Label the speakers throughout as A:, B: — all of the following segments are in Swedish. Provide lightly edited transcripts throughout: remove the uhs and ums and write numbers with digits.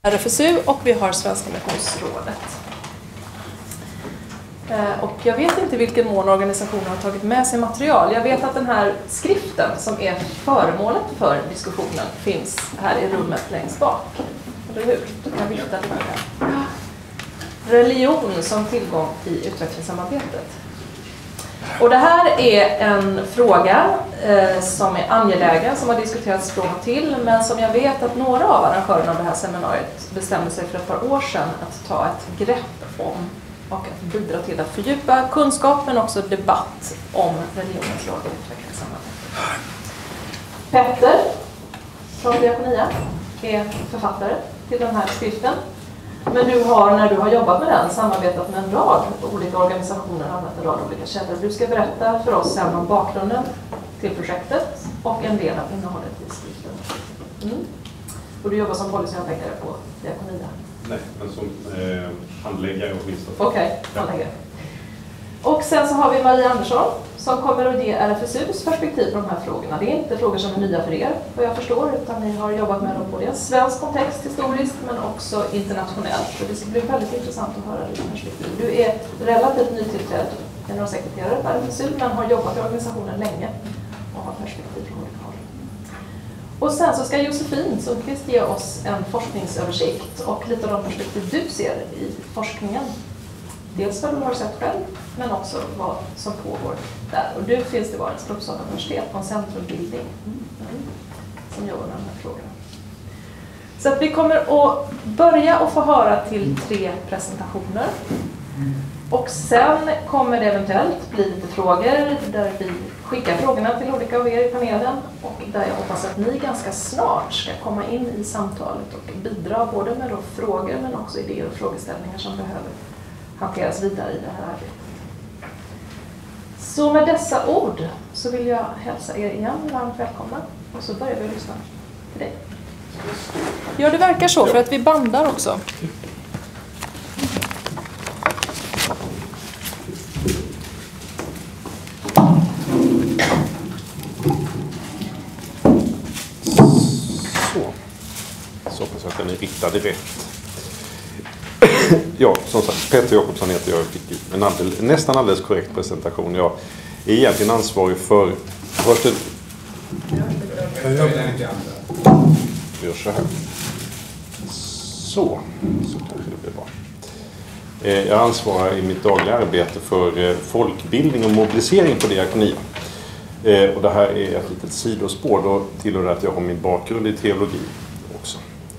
A: RFSU och vi har Svenska Missionsrådet. Och jag vet inte i vilken mån organisationen har tagit med sig material. Jag vet att den här skriften som är föremålet för diskussionen finns här i rummet längst bak. Eller hur? Du kan vifta lite här. Religion som tillgång i utvecklingssamarbetet. Och det här är en fråga som är angelägen, som har diskuterats från och till, men som jag vet att några av arrangörerna av det här seminariet bestämde sig för ett par år sedan att ta ett grepp om och att bidra till att fördjupa kunskap men också debatt om religionens roll i utvecklingssamarbetet. Petter från Diakonia är författare till den här skriften. Men du har, när du har jobbat med den, samarbetat med en rad olika organisationer och använt en rad olika källor. Du ska berätta för oss sen om bakgrunden till projektet och en del av innehållet i skriften. Och du jobbar som policyhandläggare på Diakonia?
B: Nej, men som handläggare åtminstone.
A: Okej, handläggare. Och sen så har vi Maria Andersson som kommer att ge RFSUs perspektiv på de här frågorna. Det är inte frågor som är nya för er, vad jag förstår, utan ni har jobbat med dem både i en svensk kontext historiskt men också internationellt. Så det blir väldigt intressant att höra ditt perspektiv. Du är relativt nytillträdd generalsekreterare på RFSU men har jobbat i organisationen länge och har perspektiv från olika håll. Och sen så ska Josefin Sundqvist ge oss en forskningsöversikt och lite av de perspektiv du ser i forskningen. Dels vad du har sett själv, men också vad som pågår där. Och du finns det varit på Uppsala universitet på en centrumbildning som jobbar med de här frågorna. Så att vi kommer att börja och få höra till 3 presentationer. Och sen kommer det eventuellt bli lite frågor där vi skickar frågorna till olika av er i panelen. Och där jag hoppas att ni ganska snart ska komma in i samtalet och bidra både med då frågor men också idéer och frågeställningar som behöver hanteras vidare i det här arbetet. Så med dessa ord så vill jag hälsa er igen varmt välkomna och så börjar vi lyssna till dig. Ja, det verkar så för att vi bandar också.
B: Så hoppas jag att den är riktad rätt. Ja, som sagt, Petter Jakobsson heter jag. Fick en nästan alldeles korrekt presentation. Jag är egentligen ansvarig för... Vi gör så här. Så kanske det blir bra. Jag ansvarar i mitt dagliga arbete för folkbildning och mobilisering på Diakonia. Och det här är ett litet sidospår. Då tillhör att jag har min bakgrund i teologi också.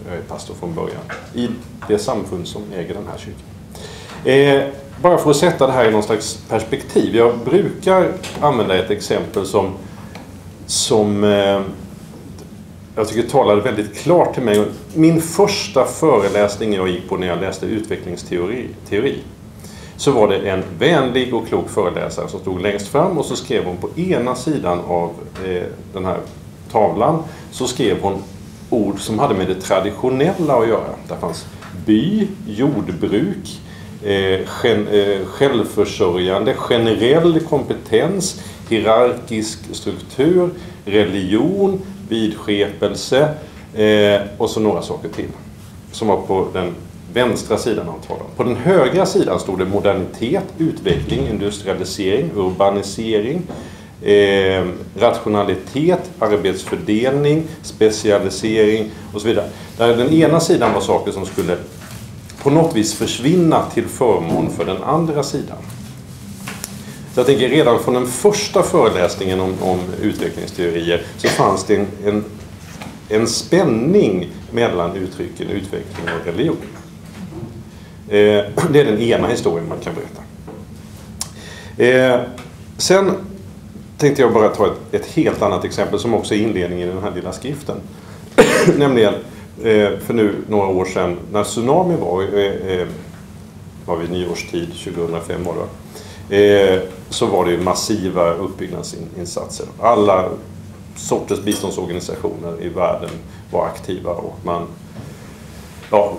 B: Jag är pastor från början i det samfund som äger den här kyrkan. Bara för att sätta det här i någon slags perspektiv. Jag brukar använda ett exempel som jag tycker talade väldigt klart till mig. Min första föreläsning jag gick på när jag läste utvecklingsteori så var det en vänlig och klok föreläsare som stod längst fram och så skrev hon på ena sidan av den här tavlan så skrev hon ord som hade med det traditionella att göra. Där fanns by, jordbruk, självförsörjande, generell kompetens, hierarkisk struktur, religion, vidskepelse och så några saker till. Som var på den vänstra sidan av tavlan. På den högra sidan stod det modernitet, utveckling, industrialisering, urbanisering, rationalitet, arbetsfördelning, specialisering och så vidare. Där den ena sidan var saker som skulle på något vis försvinna till förmån för den andra sidan. Så jag tänker redan från den första föreläsningen om utvecklingsteorier så fanns det en spänning mellan uttrycken utveckling och religion. Det är den ena historien man kan berätta. Sen tänkte jag bara ta ett helt annat exempel som också är inledningen i den här lilla skriften. Nämligen för nu några år sedan när tsunami var vid nyårstid 2005 var det, så var det massiva uppbyggnadsinsatser. Alla sorters biståndsorganisationer i världen var aktiva och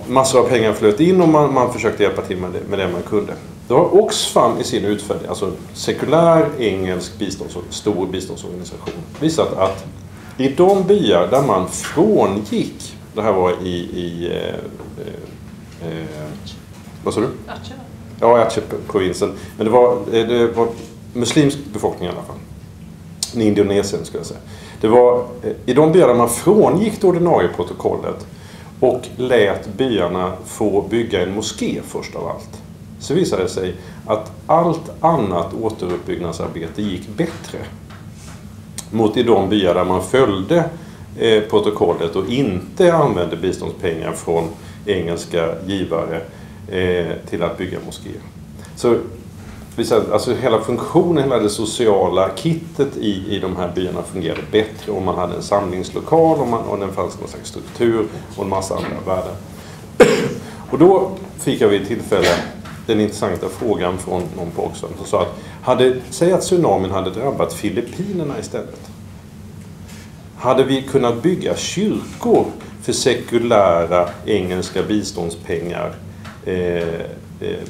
B: massor av pengar flöt in och man försökte hjälpa till med det man kunde. Då har Oxfam i sin utvärdering, alltså sekulär engelsk stor biståndsorganisation, visat att i de byar där man frångick Det här var vad sa du?
A: Aceh.
B: Ja, Aceh-provinsen. Men det var muslimsk befolkning i alla fall. I Indonesien skulle jag säga. Det var i de byarna man frångick det ordinarie protokollet och lät byarna få bygga en moské först av allt. Så visade det sig att allt annat återuppbyggnadsarbete gick bättre mot i de byar där man följde protokollet och inte använde biståndspengar från engelska givare till att bygga moskéer. Så alltså hela funktionen, hela det sociala kittet i de här byarna fungerade bättre om man hade en samlingslokal och den fanns någon slags struktur och en massa andra värden. Och då fick jag vid tillfälle den intressanta frågan från någon på Oxfam som sa att säg att tsunamin hade drabbat Filippinerna istället. Hade vi kunnat bygga kyrkor för sekulära engelska biståndspengar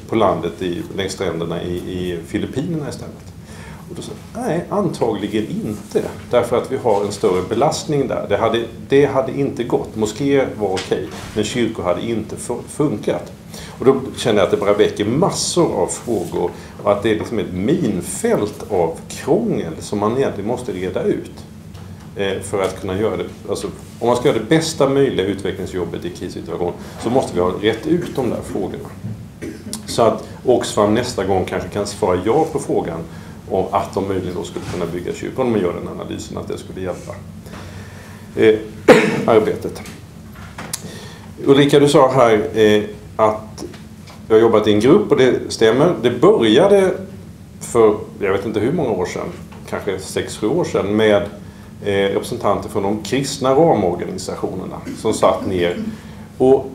B: på landet längs stränderna i Filippinerna istället? Och då sa nej, antagligen inte. Därför att vi har en större belastning där. Det hade inte gått. Moskéer var okej, men kyrkor hade inte funkat. Och då kände jag att det bara väcker massor av frågor och att det är liksom ett minfält av krångel som man egentligen måste reda ut. För att kunna göra det, alltså, om man ska göra det bästa möjliga utvecklingsjobbet i krissituation så måste vi ha rätt ut de där frågorna. Så att Oxfam nästa gång kanske kan svara ja på frågan om att de möjligen då skulle kunna bygga kyrkor om man gör den analysen att det skulle hjälpa arbetet. Ulrika, du sa här att jag har jobbat i en grupp och det stämmer. Det började för, jag vet inte hur många år sedan, kanske 6-7 år sedan med representanter från de kristna ramorganisationerna som satt ner och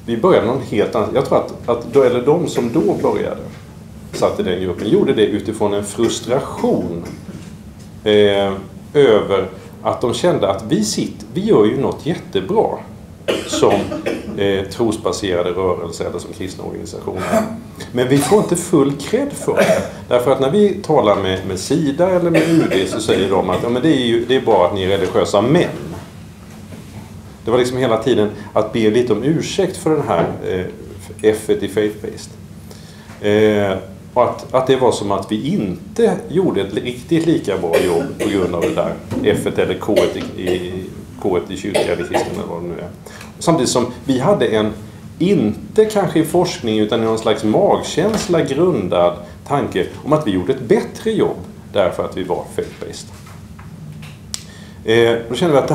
B: vi började någon helt annan, jag tror att då, eller de som då började satt i den gruppen gjorde det utifrån en frustration över att de kände att vi gör ju något jättebra som trosbaserade rörelser eller som kristna organisationer. Men vi får inte full cred för det. Därför att när vi talar med Sida eller med UD så säger de att ja, men det är bara att ni är religiösa män. Det var liksom hela tiden att be lite om ursäkt för den här F-et i faith-based. Och att det var som att vi inte gjorde ett riktigt lika bra jobb på grund av det där F-et eller K-et i kyrka eller kristen eller vad det nu är. Samtidigt som vi hade inte kanske i forskning utan i någon slags magkänsla grundad tanke om att vi gjorde ett bättre jobb därför att vi var faith-based. Då känner vi att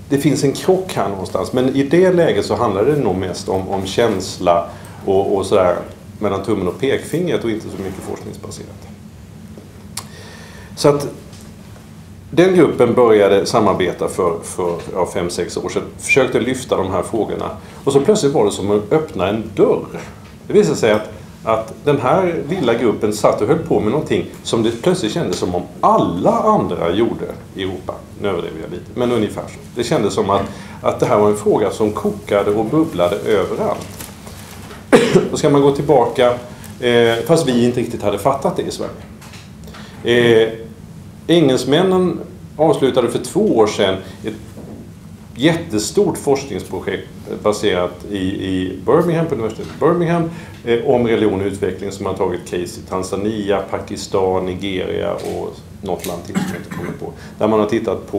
B: det finns en krock här någonstans, men i det läget så handlar det nog mest om känsla och sådär mellan tummen och pekfingret och inte så mycket forskningsbaserat. Så att den gruppen började samarbeta för 5-6 år sedan, försökte lyfta de här frågorna och så plötsligt var det som att öppna en dörr. Det visade sig att den här lilla gruppen satt och höll på med någonting som det plötsligt kändes som om alla andra gjorde i Europa. Nu överdriver jag lite, men ungefär så. Det kändes som att det här var en fråga som kokade och bubblade överallt. Då ska man gå tillbaka, fast vi inte riktigt hade fattat det i Sverige. Engelsmännen avslutade för 2 år sedan ett jättestort forskningsprojekt baserat i Birmingham, på universitetet Birmingham, om religion och utveckling som har tagit case i Tanzania, Pakistan, Nigeria och något land till som jag inte kommer på. Där man har tittat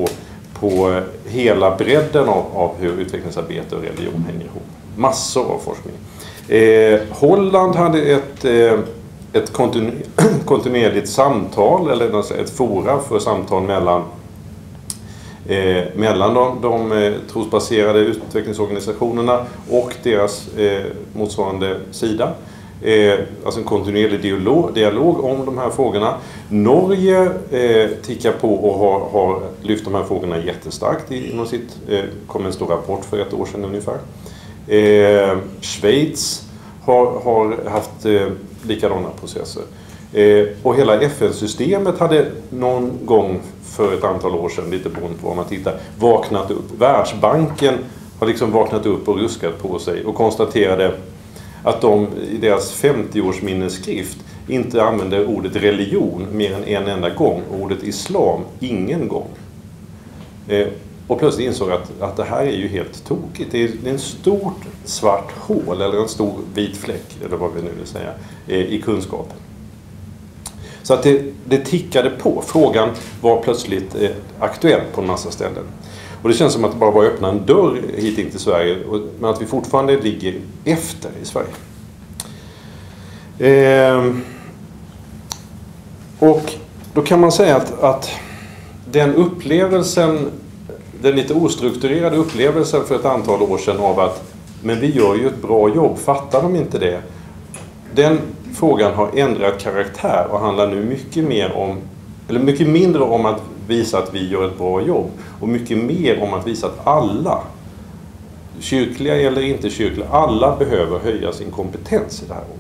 B: på hela bredden av hur utvecklingsarbete och religion hänger ihop. Massor av forskning. Holland hade ett kontinuerligt samtal eller ett fora för samtal mellan de trosbaserade utvecklingsorganisationerna och deras motsvarande sida. Alltså en kontinuerlig dialog om de här frågorna. Norge tickar på och har lyft de här frågorna jättestarkt inom sitt, kom en stor rapport för 1 år sedan ungefär. Schweiz har haft likadana processer. Och hela FN-systemet hade någon gång för ett antal år sedan, lite beroende på vad man tittar, vaknat upp. Världsbanken har liksom vaknat upp och ruskat på sig och konstaterade att de i deras 50-årsminnesskrift inte använder ordet religion mer än en enda gång och ordet islam ingen gång. Och plötsligt insåg att det här är ju helt tokigt. Det är en stort svart hål eller en stor vit fläck, eller vad vi nu vill säga, i kunskap. Så att det tickade på. Frågan var plötsligt aktuell på en massa ställen. Och det känns som att det bara var att öppna en dörr hit in till Sverige, men att vi fortfarande ligger efter i Sverige. Och då kan man säga att den upplevelsen, den lite ostrukturerade upplevelsen för ett antal år sedan av att men vi gör ju ett bra jobb, fattar de inte det? Den frågan har ändrat karaktär och handlar nu mycket mindre om att visa att vi gör ett bra jobb och mycket mer om att visa att alla, kyrkliga eller inte kyrkliga, alla behöver höja sin kompetens i det här området.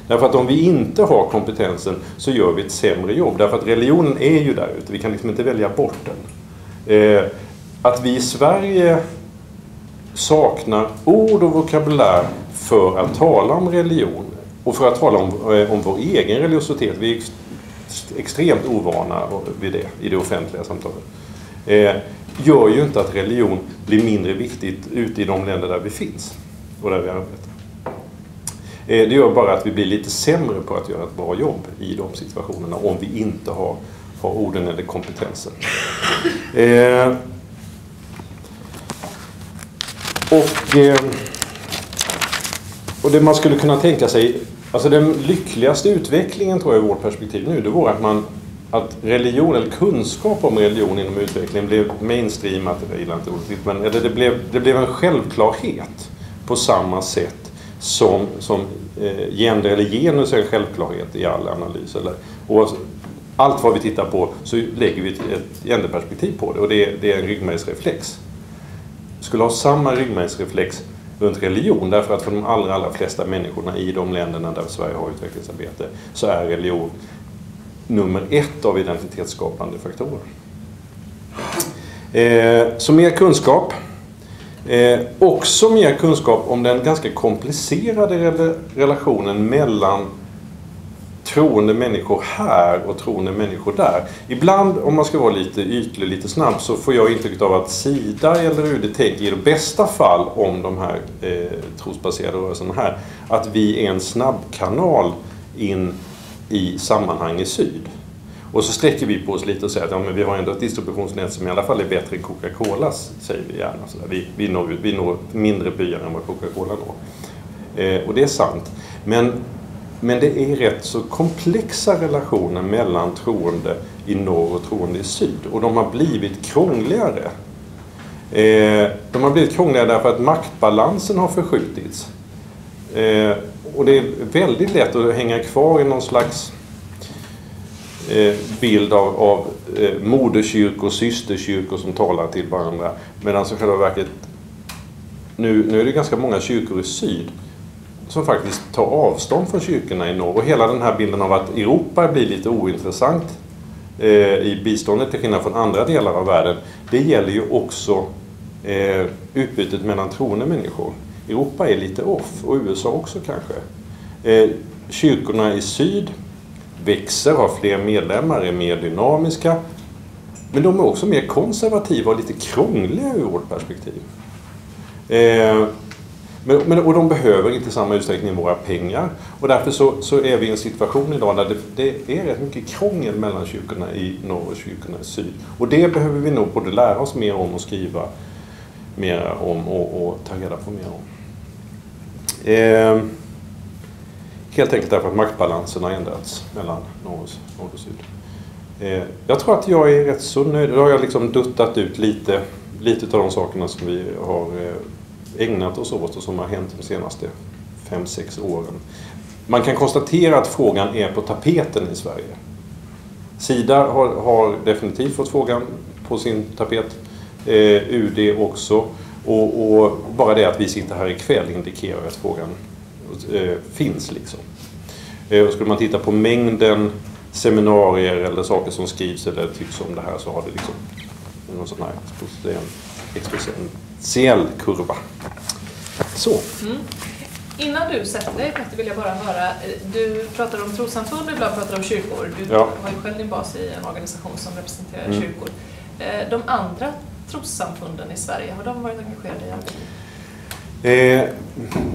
B: Därför att om vi inte har kompetensen så gör vi ett sämre jobb. Därför att religionen är ju där ute, vi kan liksom inte välja bort den. Att vi i Sverige saknar ord och vokabulär för att tala om religion och för att tala om vår egen religiositet. Vi är extremt ovana vid det i det offentliga samtalet. Gör ju inte att religion blir mindre viktigt ute i de länder där vi finns och där vi arbetar. Det gör bara att vi blir lite sämre på att göra ett bra jobb i de situationerna om vi inte har orden eller kompetensen. Och det man skulle kunna tänka sig, alltså den lyckligaste utvecklingen tror jag i vårt perspektiv nu, det var att religion eller kunskap om religion inom utvecklingen blev mainstreamat, det blev en självklarhet på samma sätt som gender eller genus är en självklarhet i all analys. Och allt vad vi tittar på så lägger vi ett genderperspektiv på det och det är en ryggmärgsreflex. Skulle ha samma ryggmärgsreflex runt religion därför att för de allra flesta människorna i de länderna där Sverige har utvecklingsarbete så är religion nummer 1 av identitetsskapande faktorer. Så mer kunskap. Också mer kunskap om den ganska komplicerade relationen mellan troende människor här och troende människor där. Ibland, om man ska vara lite ytlig, lite snabb, så får jag intrycket av att Sida eller UD tänker i det bästa fall om de här trosbaserade rörelserna här, att vi är en snabbkanal in i sammanhang i syd. Och så sträcker vi på oss lite och säger att men vi har ändå ett distributionsnät som i alla fall är bättre än Coca-Colas, säger vi gärna. Så vi når mindre byar än vad Coca-Cola når. Och det är sant. Men det är rätt så komplexa relationer mellan troende i norr och troende i syd. Och de har blivit krångligare. De har blivit krångligare därför att maktbalansen har förskjutits. Och det är väldigt lätt att hänga kvar i någon slags bild av moderkyrkor och systerkyrkor som talar till varandra. Medan så själva verket, nu är det ganska många kyrkor i syd som faktiskt tar avstånd från kyrkorna i norr. Och hela den här bilden av att Europa blir lite ointressant i biståndet till skillnad från andra delar av världen, det gäller ju också utbytet mellan troende människor. Europa är lite off, och USA också kanske. Kyrkorna i syd växer, har fler medlemmar, är mer dynamiska. Men de är också mer konservativa och lite krångliga ur vårt perspektiv. Och de behöver inte i samma utsträckning våra pengar. Och därför så är vi i en situation idag där det är rätt mycket krångel mellan kyrkorna i norr och kyrkorna i syd. Och det behöver vi nog både lära oss mer om och skriva mer om och ta reda på mer om. Helt enkelt därför att maktbalansen har ändrats mellan norr och syd. Jag tror att jag är rätt så nöjd. Då har jag liksom duttat ut lite av de sakerna som vi har ägnat oss åt och som har hänt de senaste 5-6 åren. Man kan konstatera att frågan är på tapeten i Sverige. Sida har definitivt fått frågan på sin tapet. UD också. Och bara det att vi sitter här ikväll indikerar att frågan finns liksom. Och skulle man titta på mängden seminarier eller saker som skrivs eller tycks om det här, så har det liksom någon sån här exponentiell kurva. Så.
A: Innan du sätter dig, Petter, vill jag bara höra, du pratar om trossamfund och ibland pratar om kyrkor. Du har ju själv din bas i en organisation som representerar kyrkor. De andra trossamfunden i Sverige? Har de varit engagerade i arbetet?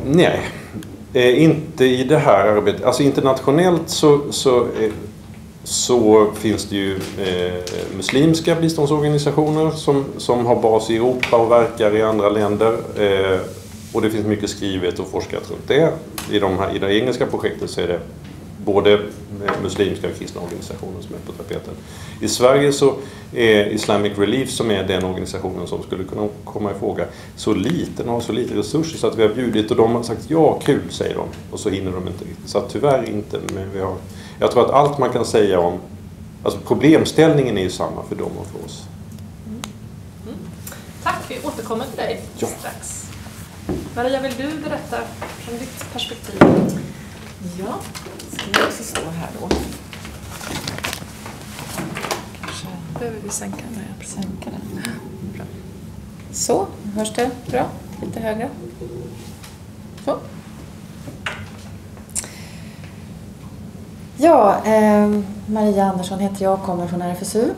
B: Nej, inte i det här arbetet. Alltså internationellt så finns det ju muslimska biståndsorganisationer som har bas i Europa och verkar i andra länder. Och det finns mycket skrivet och forskat runt det. I det engelska projektet så är det både muslimska och kristna organisationer som är på tapeten. I Sverige så är Islamic Relief, som är den organisationen som skulle kunna komma i fråga, så liten och har så lite resurser så att vi har bjudit och de har sagt ja, kul, säger de. Och så hinner de inte riktigt. Så att tyvärr inte, men jag tror att allt man kan säga om, alltså problemställningen är ju samma för dem och för oss.
A: Tack, vi återkommer till dig strax. Maria, vill du berätta från ditt perspektiv?
C: Ja, ska jag också stå här då? Kanske
A: behöver vi sänka den här.
C: Sänka den. Bra. Så, hörs det bra? Lite högre. Så. Ja, Maria Andersson heter jag och kommer från RFSU.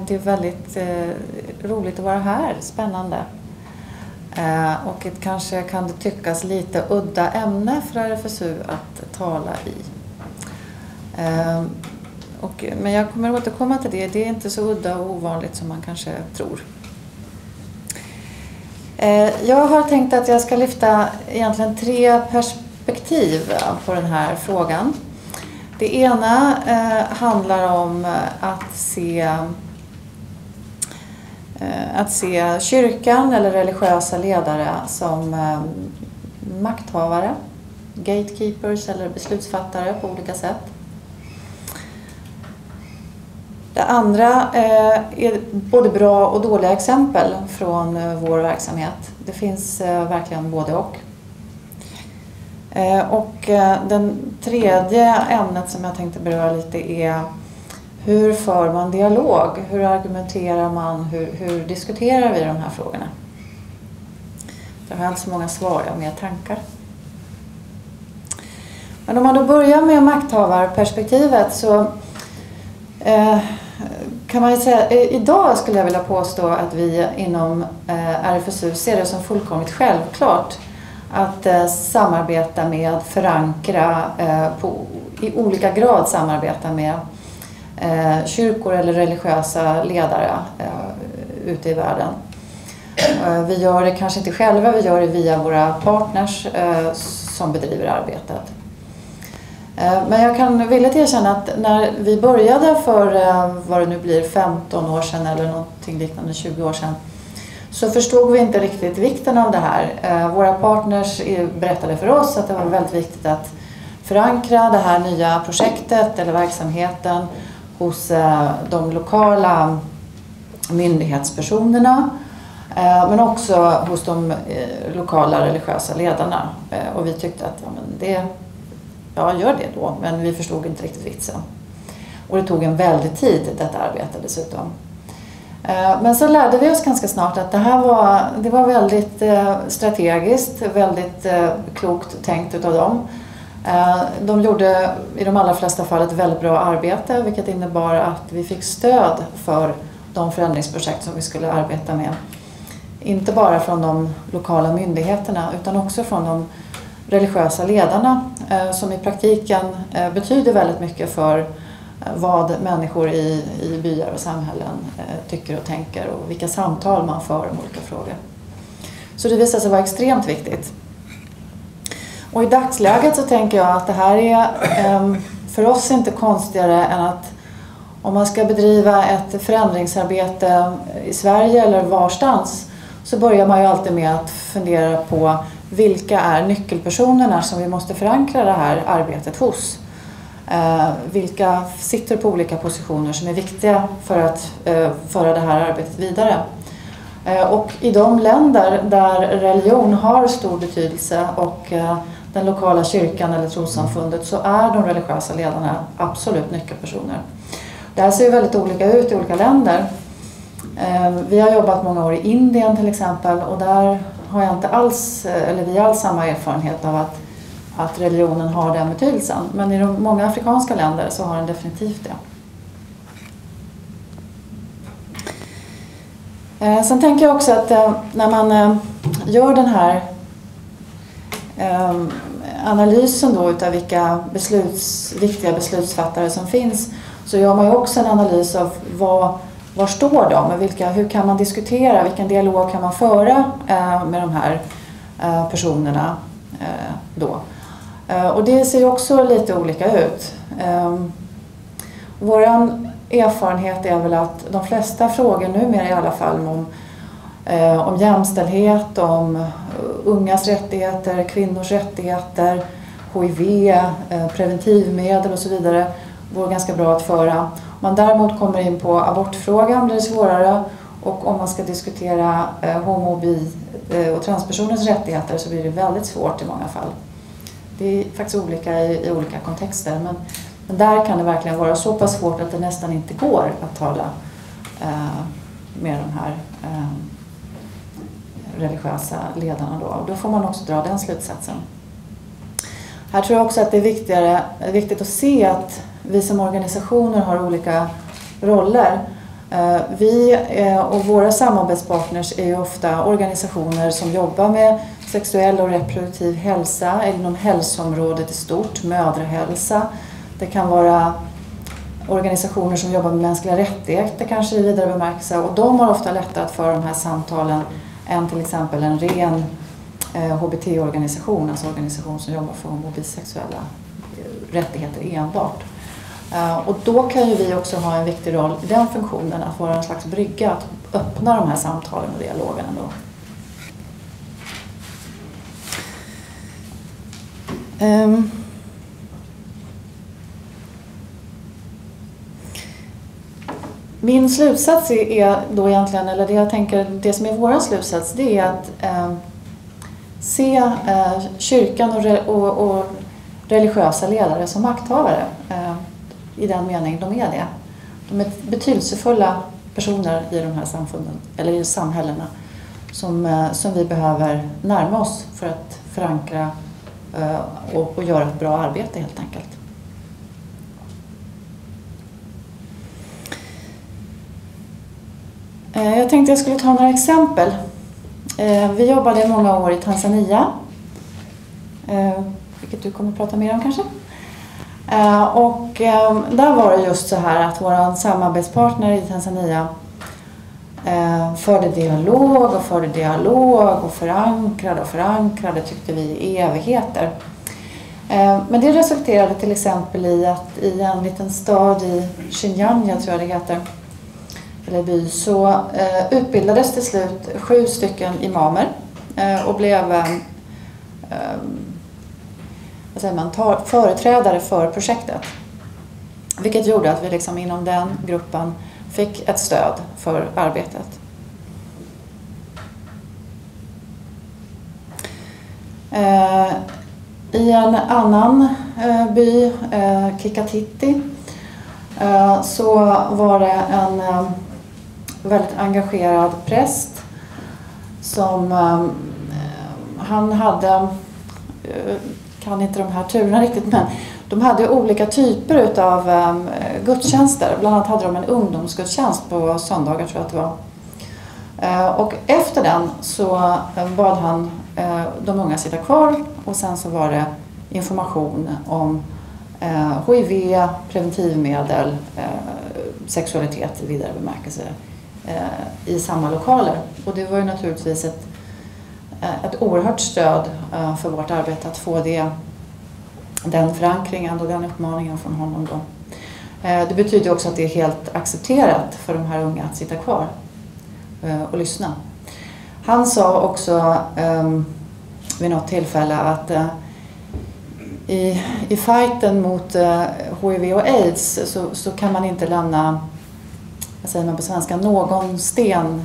C: Det är väldigt roligt att vara här, spännande. Och kanske kan det tyckas lite udda ämne för RFSU att tala i. Men jag kommer återkomma till det. Det är inte så udda och ovanligt som man kanske tror. Jag har tänkt att jag ska lyfta egentligen 3 perspektiv på den här frågan. Det ena handlar om att se kyrkan eller religiösa ledare som makthavare, gatekeepers eller beslutsfattare på olika sätt. Det andra är både bra och dåliga exempel från vår verksamhet. Det finns verkligen både och. Och den tredje ämnet som jag tänkte beröra lite är hur för man dialog? Hur argumenterar man? Hur diskuterar vi de här frågorna? Jag har inte så många svar, jag har mer tankar. Men om man då börjar med makthavarperspektivet så kan man ju säga, idag skulle jag vilja påstå att vi inom RFSU ser det som fullkomligt självklart att samarbeta med, förankra, i olika grad samarbeta med kyrkor eller religiösa ledare ute i världen. Vi gör det kanske inte själva, vi gör det via våra partners som bedriver arbetet. Men jag kan villigt erkänna att när vi började för vad det nu blir 15 år sedan eller någonting liknande 20 år sedan så förstod vi inte riktigt vikten av det här. Våra partners berättade för oss att det var väldigt viktigt att förankra det här nya projektet eller verksamheten hos de lokala myndighetspersonerna men också hos de lokala religiösa ledarna. Och vi tyckte att gör det då, men vi förstod inte riktigt vitsen. Och det tog en väldig tid detta arbete dessutom. Men så lärde vi oss ganska snart att det var väldigt strategiskt, väldigt klokt tänkt utav dem. De gjorde i de allra flesta fall ett väldigt bra arbete, vilket innebar att vi fick stöd för de förändringsprojekt som vi skulle arbeta med. Inte bara från de lokala myndigheterna utan också från de religiösa ledarna som i praktiken betyder väldigt mycket för vad människor i byar och samhällen tycker och tänker och vilka samtal man för om olika frågor. Så det visade sig vara extremt viktigt. Och i dagsläget så tänker jag att det här är för oss inte konstigare än att om man ska bedriva ett förändringsarbete i Sverige eller varstans så börjar man ju alltid med att fundera på vilka är nyckelpersonerna som vi måste förankra det här arbetet hos. Vilka sitter på olika positioner som är viktiga för att föra det här arbetet vidare. Och i de länder där religion har stor betydelse och den lokala kyrkan eller trossamfundet så är de religiösa ledarna absolut nyckelpersoner. Det här ser väldigt olika ut i olika länder. Vi har jobbat många år i Indien till exempel och där har jag inte alls, eller vi har alls samma erfarenhet av att religionen har den betydelsen. Men i många afrikanska länder så har den definitivt det. Sen tänker jag också att när man gör den här analysen då utav vilka viktiga beslutsfattare som finns, så gör man ju också en analys av var står de, hur kan man diskutera, vilken dialog kan man föra med de här personerna då. Och det ser ju också lite olika ut. Våran erfarenhet är väl att de flesta frågor numera i alla fall om jämställdhet, om ungas rättigheter, kvinnors rättigheter, HIV, preventivmedel och så vidare går ganska bra att föra. Om man däremot kommer in på abortfrågan blir det svårare, och om man ska diskutera homo-, bi- och transpersoners rättigheter så blir det väldigt svårt i många fall. Det är faktiskt olika i olika kontexter, men där kan det verkligen vara så pass svårt att det nästan inte går att tala med de här religiösa ledarna då. Och då får man också dra den slutsatsen. Här tror jag också att det är viktigt att se att vi som organisationer har olika roller. Vi och våra samarbetspartners är ju ofta organisationer som jobbar med sexuell och reproduktiv hälsa inom hälsoområdet i stort, mödrahälsa. Det kan vara organisationer som jobbar med mänskliga rättigheter kanske i vidare bemärkelse, och de har ofta lättare att föra de här samtalen än till exempel en ren HBT-organisation, alltså organisation som jobbar för homo- och bisexuella rättigheter enbart. Och då kan ju vi också ha en viktig roll i den funktionen, att vara en slags brygga, att öppna de här samtalen och dialogerna då. Min slutsats är då egentligen, eller det jag tänker, det som är vår slutsats, det är att se kyrkan och religiösa ledare som makthavare i den mening de är det. De är betydelsefulla personer i de här samfunden, eller i samhällena, som vi behöver närma oss för att förankra och göra ett bra arbete helt enkelt. Jag tänkte jag skulle ta några exempel. Vi jobbade i många år i Tanzania, vilket du kommer att prata mer om kanske. Och där var det just så här att vår samarbetspartner i Tanzania förde dialog och förankrade tyckte vi i evigheter. Men det resulterade till exempel i att i en liten stad i Shinyanja, tror jag det heter, eller by, så utbildades till slut 7 stycken imamer och blev företrädare för projektet. Vilket gjorde att vi liksom inom den gruppen fick ett stöd för arbetet. I en annan by, Kikatiti, så var det en väldigt engagerad präst som han hade, kan inte de här turerna riktigt, men de hade olika typer av gudstjänster. Bland annat hade de en ungdomsgudstjänst på söndagar, tror jag att det var. Och efter den så bad han de unga sitta kvar, och sen så var det information om HIV, preventivmedel, sexualitet i vidare bemärkelse i samma lokaler. Och det var ju naturligtvis ett oerhört stöd för vårt arbete att få den förankringen och den uppmaningen från honom då. Det betyder också att det är helt accepterat för de här unga att sitta kvar och lyssna. Han sa också vid något tillfälle att i fighten mot HIV och AIDS så kan man inte lämna, vad säger man på svenska, någon sten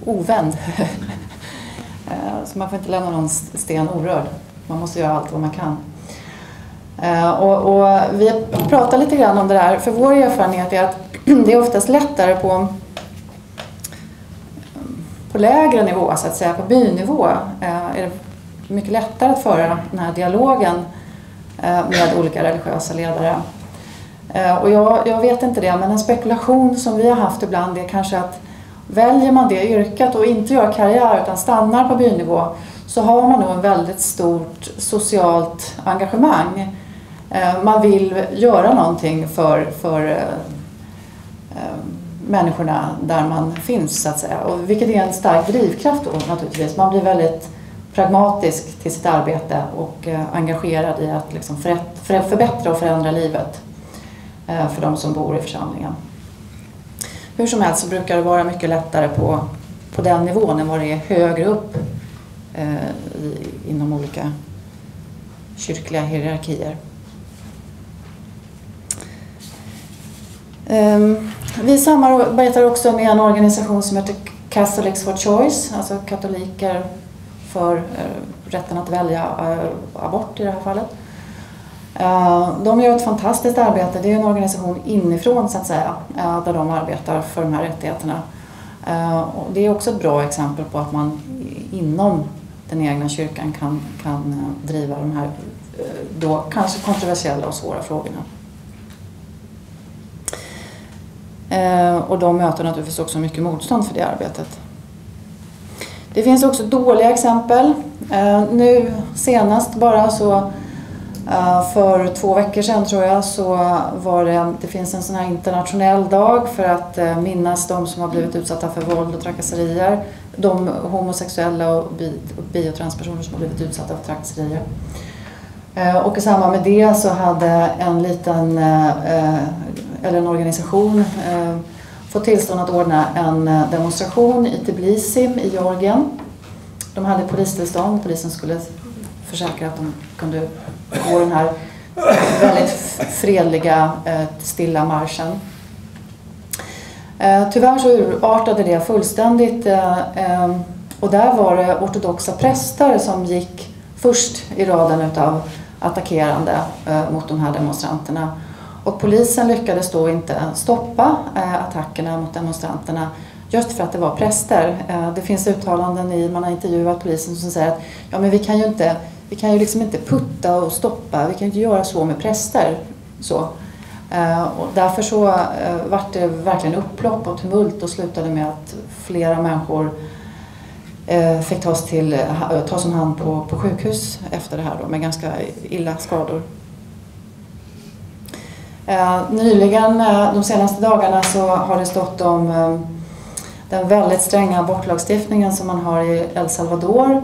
C: ovänd. Så man får inte lämna någon sten orörd. Man måste göra allt vad man kan. Och vi pratar lite grann om det där. För vår erfarenhet är att det är oftast lättare på lägre nivå, så att säga, på bynivå. Är det mycket lättare att föra den här dialogen med olika religiösa ledare. Och jag vet inte det, men en spekulation som vi har haft ibland är kanske att väljer man det yrket och inte gör karriär utan stannar på bynivå, så har man nog en väldigt stort socialt engagemang. Man vill göra någonting för människorna där man finns, så att säga. Och vilket är en stark drivkraft då, naturligtvis. Man blir väldigt pragmatisk till sitt arbete och engagerad i att liksom förbättra och förändra livet för de som bor i församlingen. Hur som helst så brukar det vara mycket lättare på den nivån än vad det är högre upp inom olika kyrkliga hierarkier. Vi samarbetar också med en organisation som heter Catholics for Choice, alltså katoliker för rätten att välja abort i det här fallet. De gör ett fantastiskt arbete. Det är en organisation inifrån, så att säga, där de arbetar för de här rättigheterna. Och det är också ett bra exempel på att man inom den egna kyrkan kan driva de här då kanske kontroversiella och svåra frågorna. Och de möter naturligtvis också mycket motstånd för det arbetet. Det finns också dåliga exempel. Nu senast bara så för 2 veckor sedan tror jag så var det finns en sån här internationell dag för att minnas de som har blivit utsatta för våld och trakasserier. De homosexuella och bi- och transpersoner som har blivit utsatta för trakasserier. Och i samband med det så hade en organisation fått tillstånd att ordna en demonstration i Tbilisi i Georgien. De hade polistillstånd. Polisen skulle försäkra att de kunde gå den här väldigt fredliga, stilla marschen. Tyvärr så urartade det fullständigt och där var det ortodoxa präster som gick först i raden utav attackerande mot de här demonstranterna. Och polisen lyckades då inte stoppa attackerna mot demonstranterna just för att det var präster. Det finns uttalanden man har intervjuat polisen som säger att ja, men vi kan ju liksom inte putta och stoppa, vi kan ju inte göra så med präster. Så. Och därför så var det verkligen upplopp och tumult och slutade med att flera människor fick tas om hand på sjukhus efter det här då, med ganska illa skador. Nyligen, de senaste dagarna, så har det stått om den väldigt stränga abortlagstiftningen som man har i El Salvador.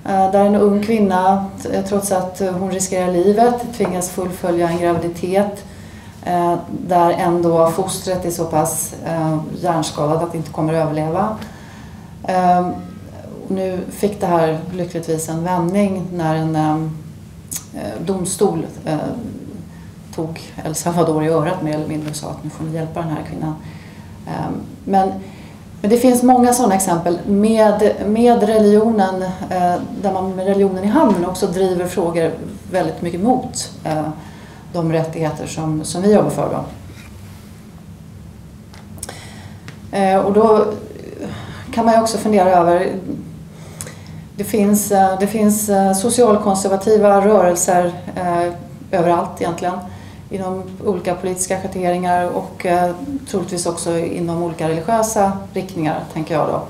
C: Där en ung kvinna, trots att hon riskerar livet, tvingas fullfölja en graviditet där ändå fostret är så pass hjärnskadat att det inte kommer att överleva. Nu fick det här lyckligtvis en vändning när en domstol tog El Salvador i örat mer eller mindre och sa att nu får ni hjälpa den här kvinnan. Men det finns många sådana exempel med religionen, där man med religionen i handen också driver frågor väldigt mycket mot de rättigheter som vi jobbar för. Och då kan man ju också fundera över, det finns socialkonservativa rörelser överallt egentligen, inom olika politiska schatteringar och troligtvis också inom olika religiösa riktningar, tänker jag då.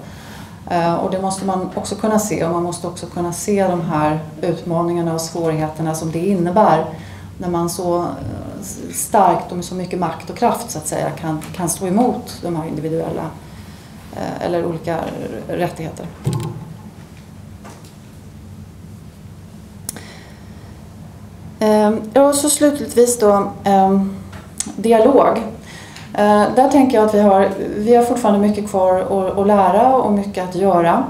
C: Och det måste man också kunna se, och man måste också kunna se de här utmaningarna och svårigheterna som det innebär när man så starkt och med så mycket makt och kraft, så att säga, kan stå emot de här individuella eller olika rättigheter. Och så slutligtvis då dialog. Där tänker jag att vi har fortfarande mycket kvar att lära och mycket att göra.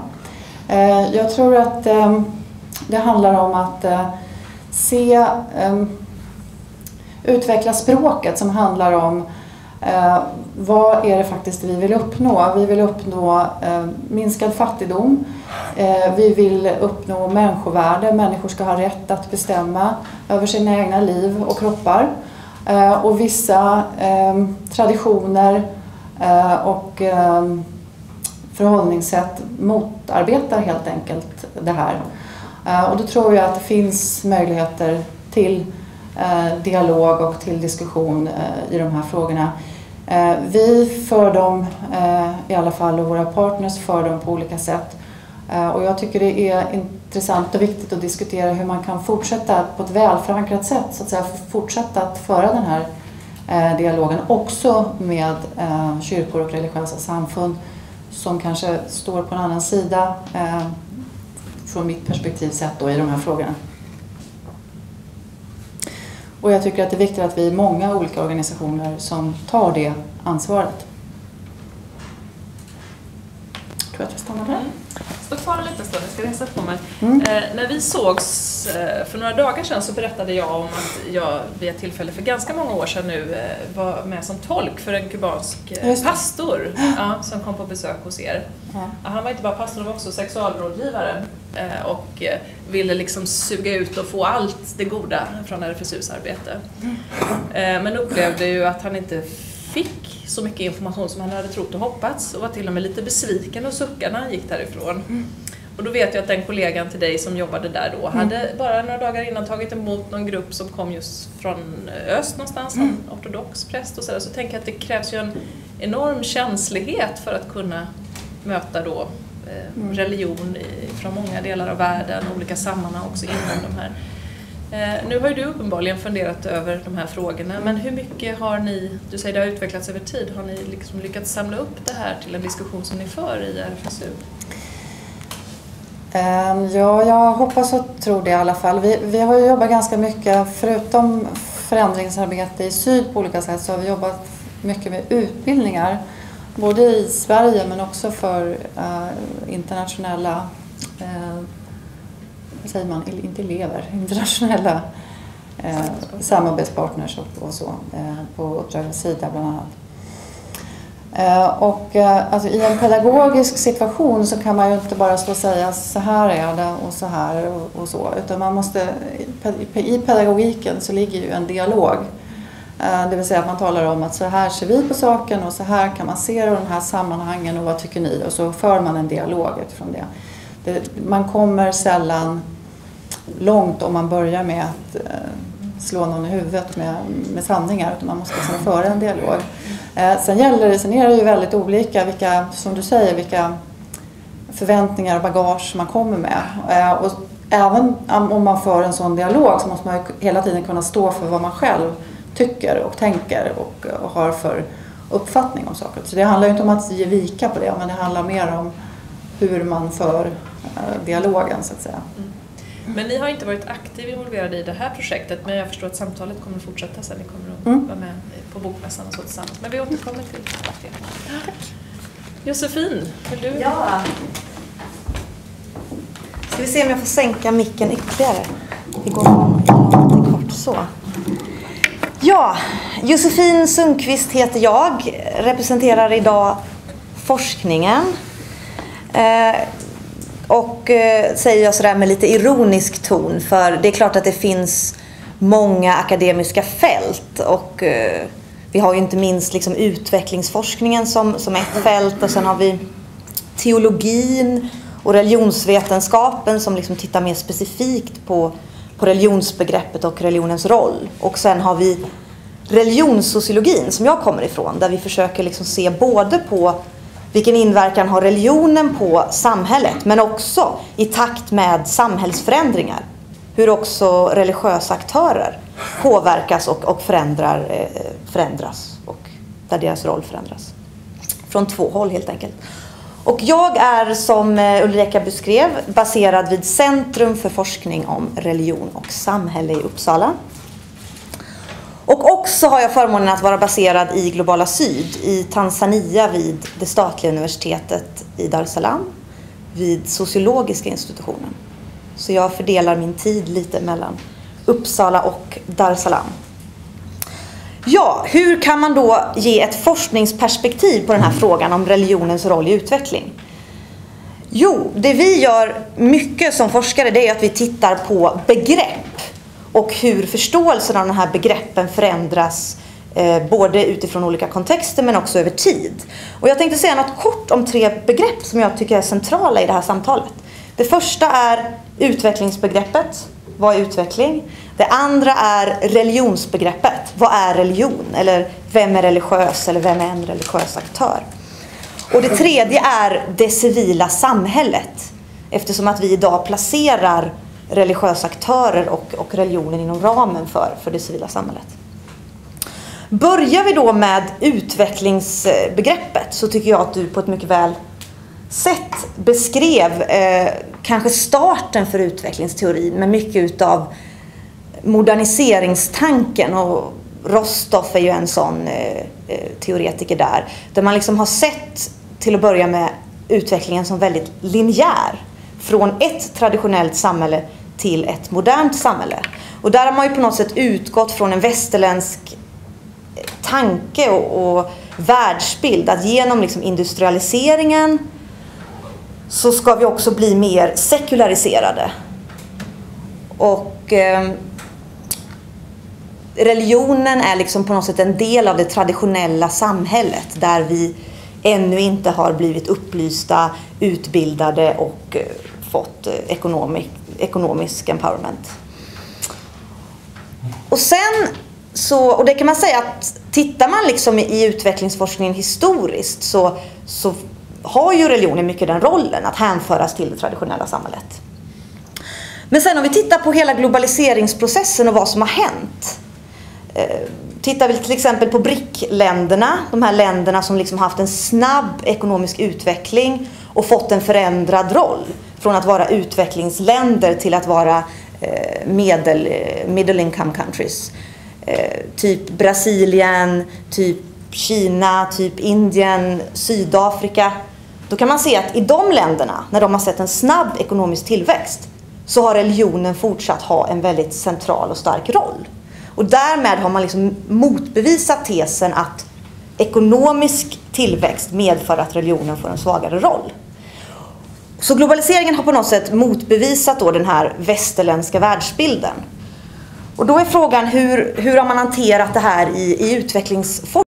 C: Jag tror att det handlar om att utveckla språket som handlar om vad är det faktiskt vi vill uppnå. Vi vill uppnå minskad fattigdom. Vi vill uppnå människovärde. Människor ska ha rätt att bestämma över sina egna liv och kroppar. Och vissa traditioner och förhållningssätt motarbetar helt enkelt det här. Och då tror jag att det finns möjligheter till dialog och till diskussion i de här frågorna. Vi för dem i alla fall, och våra partners för dem på olika sätt. Och jag tycker det är intressant och viktigt att diskutera hur man kan fortsätta på ett välförankrat sätt, så att säga, fortsätta att föra den här dialogen också med kyrkor och religiösa samfund som kanske står på en annan sida från mitt perspektiv sett då, i de här frågorna. Och jag tycker att det är viktigt att vi är många olika organisationer som tar det ansvaret. Jag tror att jag stannar där.
A: Stå kvar en liten stund, jag ska resa på mig. När vi sågs för några dagar sedan så berättade jag om att jag vid ett tillfälle för ganska många år sedan nu var med som tolk för en kubansk pastor som kom på besök hos er. Han var inte bara pastor, han var också sexualrådgivare och ville liksom suga ut och få allt det goda från RFSUs arbete. Men upplevde ju att han inte fick så mycket information som han hade trott och hoppats och var till och med lite besviken och suckade när han gick därifrån. Och då vet jag att den kollegan till dig som jobbade där då hade bara några dagar innan tagit emot någon grupp som kom just från öst någonstans, en ortodox präst och sådär. Så tänker jag att det krävs ju en enorm känslighet för att kunna möta då religion från många delar av världen, olika sammanhang också inom de här. Nu har ju du uppenbarligen funderat över de här frågorna, men hur mycket har ni, du säger det har utvecklats över tid, har ni liksom lyckats samla upp det här till en diskussion som ni för i RFSU?
C: Ja, jag hoppas och tror det i alla fall. Vi har ju jobbat ganska mycket, förutom förändringsarbete i syd på olika sätt, så har vi jobbat mycket med utbildningar. Både i Sverige men också för internationella, vad säger man, inte elever, internationella samarbetspartners och så, på uppdragets sida bland annat. Alltså, i en pedagogisk situation så kan man ju inte bara stå och säga så här är det och så här och så, utan man måste, i pedagogiken så ligger ju en dialog. Det vill säga att man talar om att så här ser vi på saken och så här kan man se de här sammanhangen och vad tycker ni? Och så för man en dialog utifrån det. Man kommer sällan långt om man börjar med att slå någon i huvudet med sanningar, utan man måste föra en dialog. Sen är det ju väldigt olika vilka, som du säger, vilka förväntningar och bagage man kommer med. Och även om man för en sån dialog så måste man hela tiden kunna stå för vad man själv tycker och tänker och har för uppfattning om saker. Så det handlar ju inte om att ge vika på det, men det handlar mer om hur man för dialogen, så att säga.
A: Men ni har inte varit aktivt involverade i det här projektet, men jag förstår att samtalet kommer att fortsätta sen. Ni kommer att vara med på bokmässan och så tillsammans. Men vi återkommer till det. Tack. Josefin, vill du?
D: Ja. Ska vi se om jag får sänka micken ytterligare. Det går lite kort så. Ja, Josefin Sundqvist heter jag. Representerar idag forskningen. Och säger jag sådär med lite ironisk ton, för det är klart att det finns många akademiska fält och vi har ju inte minst liksom utvecklingsforskningen som ett fält, och sen har vi teologin och religionsvetenskapen som liksom tittar mer specifikt på religionsbegreppet och religionens roll, och sen har vi religionssociologin som jag kommer ifrån, där vi försöker liksom se både på vilken inverkan har religionen på samhället, men också i takt med samhällsförändringar. Hur också religiösa aktörer påverkas och förändras och där deras roll förändras. Från två håll helt enkelt. Och jag är, som Ulrika beskrev, baserad vid Centrum för forskning om religion och samhälle i Uppsala. Och också har jag förmånen att vara baserad i Globala Syd i Tanzania vid det statliga universitetet i Dar es Salaam, vid sociologiska institutionen. Så jag fördelar min tid lite mellan Uppsala och Dar es Salaam. Ja, hur kan man då ge ett forskningsperspektiv på den här frågan om religionens roll i utveckling? Jo, det vi gör mycket som forskare, det är att vi tittar på begrepp och hur förståelsen av de här begreppen förändras både utifrån olika kontexter men också över tid. Och jag tänkte säga något kort om 3 begrepp som jag tycker är centrala i det här samtalet. Det första är utvecklingsbegreppet. vad är utveckling? Det andra är religionsbegreppet. Vad är religion? Eller vem är religiös? Eller vem är en religiös aktör? Och det tredje är det civila samhället. Eftersom att vi idag placerar religiösa aktörer och religionen inom ramen för det civila samhället. Börjar vi då med utvecklingsbegreppet så tycker jag att du på ett mycket väl sätt beskrev kanske starten för utvecklingsteorin med mycket utav moderniseringstanken, och Rostoff är ju en sån teoretiker där man liksom har sett till att börja med utvecklingen som väldigt linjär från ett traditionellt samhälle till ett modernt samhälle. Och där har man ju på något sätt utgått från en västerländsk tanke och världsbild att genom liksom industrialiseringen så ska vi också bli mer sekulariserade. Och religionen är liksom på något sätt en del av det traditionella samhället där vi ännu inte har blivit upplysta, utbildade och fått ekonomisk empowerment. Och sen så, och det kan man säga att tittar man liksom i utvecklingsforskningen historiskt så har ju religionen mycket den rollen att hänföras till det traditionella samhället. Men sen om vi tittar på hela globaliseringsprocessen och vad som har hänt. Tittar vi till exempel på BRIC-länderna, de här länderna som liksom haft en snabb ekonomisk utveckling och fått en förändrad roll från att vara utvecklingsländer till att vara middle income countries. Typ Brasilien, typ Kina, typ Indien, Sydafrika. Då kan man se att i de länderna, när de har sett en snabb ekonomisk tillväxt, så har religionen fortsatt ha en väldigt central och stark roll. Och därmed har man liksom motbevisat tesen att ekonomisk tillväxt medför att religionen får en svagare roll. Så globaliseringen har på något sätt motbevisat då den här västerländska världsbilden. Och då är frågan hur har man hanterat det här i utvecklingsforskning?